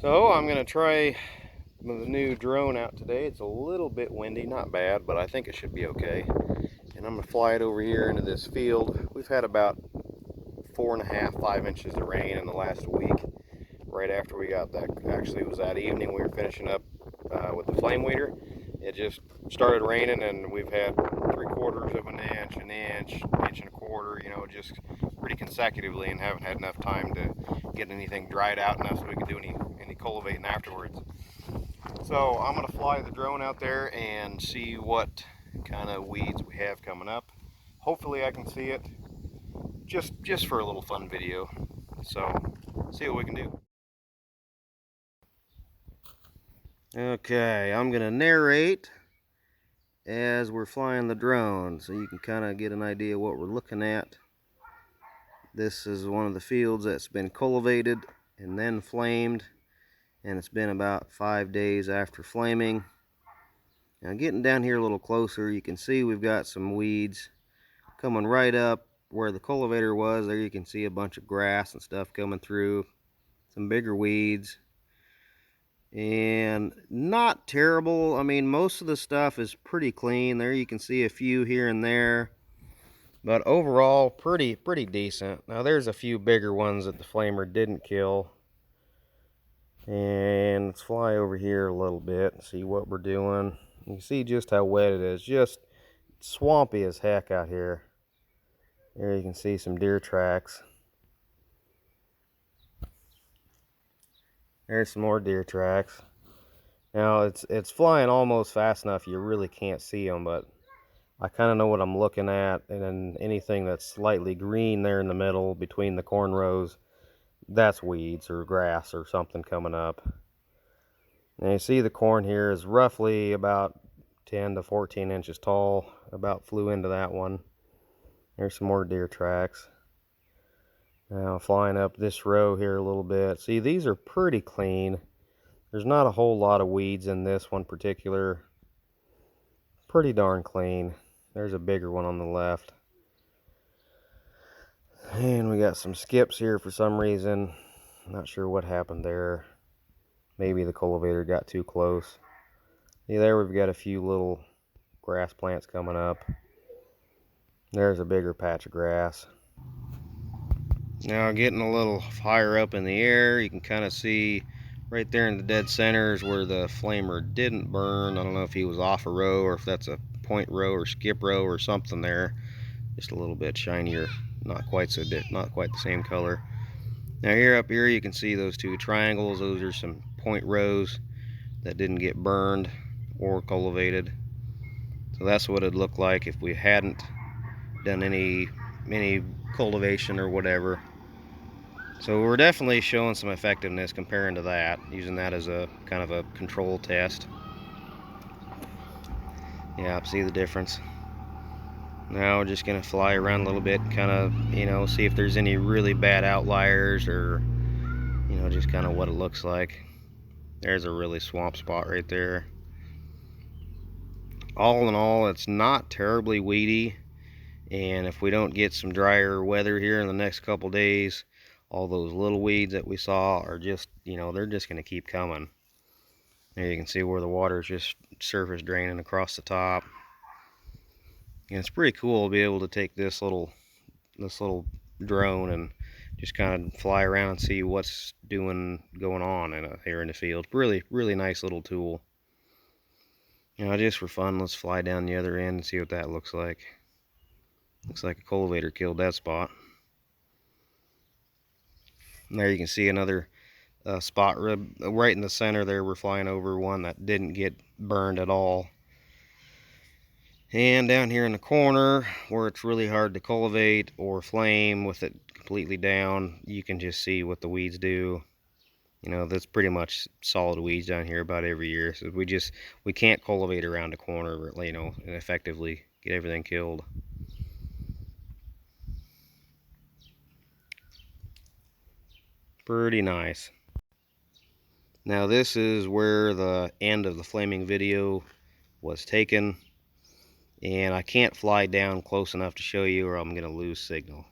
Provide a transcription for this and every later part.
So I'm going to try the new drone out today. It's a little bit windy, not bad, but I think it should be okay. And I'm going to fly it over here into this field. We've had about 4.5, 5 inches of rain in the last week. Right after we got that, actually it was that evening we were finishing up with the flame weeder. It just started raining and we've had 3/4 of an inch, an inch, inch and a quarter, just pretty consecutively, and haven't had enough time to get anything dried out enough so we could do any cultivating afterwards. So I'm gonna fly the drone out there and see what kind of weeds we have coming up. Hopefully I can see it just for a little fun video. So see what we can do. Okay, I'm gonna narrate as we're flying the drone so you can kind of get an idea what we're looking at. This is one of the fields that's been cultivated and then flamed, and it's been about 5 days after flaming. Now getting down here a little closer, you can see we've got some weeds coming right up where the cultivator was. There you can see a bunch of grass and stuff coming through, some bigger weeds, and not terrible. I mean, most of the stuff is pretty clean. There you can see a few here and there, but overall pretty decent. Now there's a few bigger ones that the flamer didn't kill. And let's fly over here a little bit and see what we're doing. You can see just how wet it is, just swampy as heck out here. There you can see some deer tracks. There's some more deer tracks. Now it's flying almost fast enough you really can't see them, but I kind of know what I'm looking at, and then anything that's slightly green there in the middle between the corn rows, that's weeds or grass or something coming up. And you see the corn here is roughly about 10 to 14 inches tall. About flew into that one. There's some more deer tracks. Now flying up this row here a little bit. See, these are pretty clean. There's not a whole lot of weeds in this one particular. Pretty darn clean. There's a bigger one on the left. And we got some skips here for some reason. Not sure what happened there. Maybe the cultivator got too close. See, there we've got a few little grass plants coming up. There's a bigger patch of grass. Now getting a little higher up in the air, you can kind of see right there in the dead center is where the flamer didn't burn. I don't know if he was off a row or if that's a point row or skip row or something there. Just a little bit shinier, not quite the same color. Now here up here you can see those two triangles. Those are some point rows that didn't get burned or cultivated. So that's what it'd look like if we hadn't done any cultivation or whatever. So we're definitely showing some effectiveness comparing to that, using that as a kind of a control test. Yeah, see the difference. Now we're just gonna fly around a little bit, kind of, see if there's any really bad outliers, or, just kind of what it looks like. There's a really swamp spot right there. All in all, it's not terribly weedy, and if we don't get some drier weather here in the next couple days, all those little weeds that we saw are just, they're just going to keep coming. There you can see where the water is just surface draining across the top. And it's pretty cool to be able to take this little drone and just kind of fly around and see what's going on here in the field. Really nice little tool. Just for fun, let's fly down the other end and see what that looks like. Looks like a cultivator killed that spot. And there you can see another spot right in the center there. We're flying over one that didn't get burned at all. And down here in the corner where it's really hard to cultivate or flame with it completely down, you can just see what the weeds do. That's pretty much solid weeds down here about every year. So we can't cultivate around the corner, and effectively get everything killed. Pretty nice. Now this is where the end of the flaming video was taken, and I can't fly down close enough to show you or I'm going to lose signal.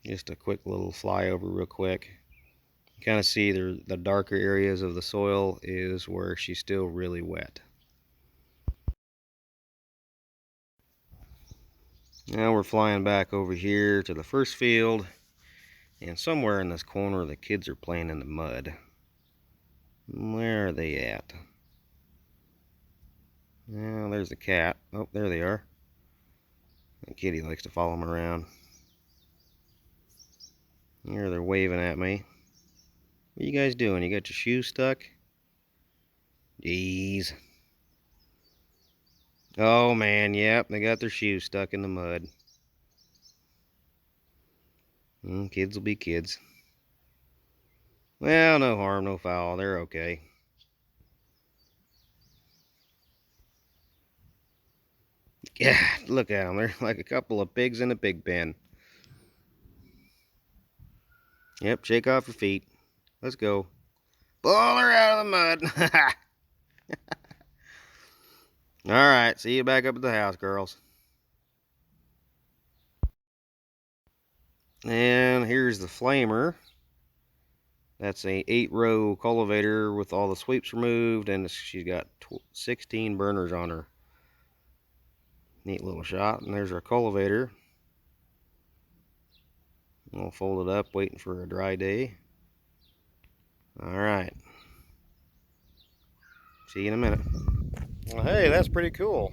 Just a quick little flyover real quick. You kind of see the darker areas of the soil is where she's still really wet. Now we're flying back over here to the first field, and somewhere in this corner the kids are playing in the mud. Where are they at? Well, there's the cat. Oh, there they are. The kitty likes to follow them around. Here they're waving at me. What are you guys doing? You got your shoes stuck? Jeez. Oh man, yep, they got their shoes stuck in the mud. Kids will be kids. Well, no harm, no foul. They're okay. Yeah, look at them. They're like a couple of pigs in a pig pen. Yep, shake off your feet. Let's go. Pull her out of the mud. Alright, see you back up at the house, girls. And here's the flamer. That's a 8-row cultivator with all the sweeps removed, and she's got 16 burners on her. Neat little shot. And there's our cultivator. We'll fold it up, waiting for a dry day. Alright. See you in a minute. Well, hey, that's pretty cool.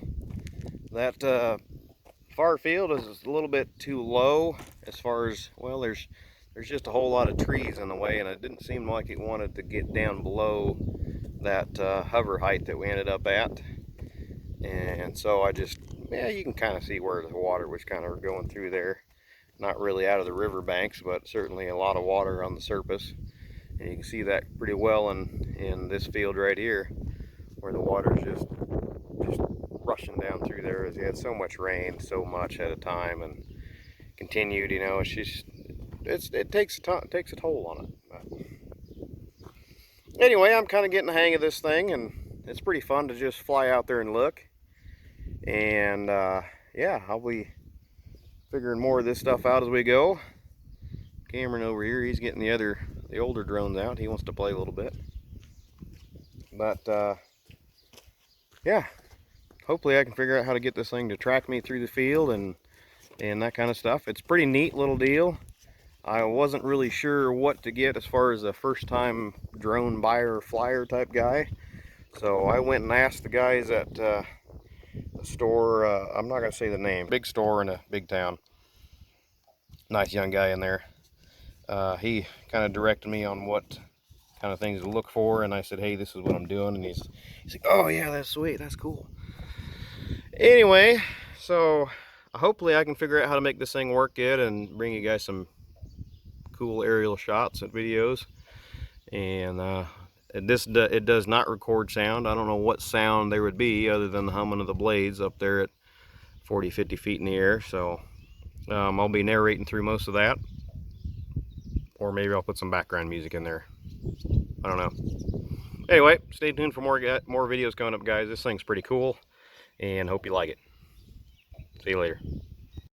That far field is a little bit too low as far as, well, there's just a whole lot of trees in the way, and it didn't seem like it wanted to get down below that hover height that we ended up at. And so I just, yeah, you can kind of see where the water was kind of going through there. Not really out of the river banks, but certainly a lot of water on the surface. And you can see that pretty well in this field right here, where the water's just rushing down through there as you had so much rain so much at a time, and continued. You know, it's just it takes a toll on it. But anyway, I'm kind of getting the hang of this thing, and it's pretty fun to just fly out there and look. And yeah, I'll be figuring more of this stuff out as we go. Cameron over here, he's getting the older drones out. He wants to play a little bit. But yeah, hopefully I can figure out how to get this thing to track me through the field and that kind of stuff. It's a pretty neat little deal. I wasn't really sure what to get as far as a first time drone buyer flyer type guy. So I went and asked the guys at the store, I'm not going to say the name, big store in a big town. Nice young guy in there. He kind of directed me on what kind of things to look for, and I said, hey, this is what I'm doing. And he's like, oh yeah, that's sweet, that's cool. Anyway, so hopefully I can figure out how to make this thing work good and bring you guys some cool aerial shots and videos. And it does not record sound. I don't know what sound there would be other than the humming of the blades up there at 40-50 feet in the air. So I'll be narrating through most of that, or maybe I'll put some background music in there. I don't know. Anyway, stay tuned for more videos coming up, guys. This thing's pretty cool, and hope you like it. See you later.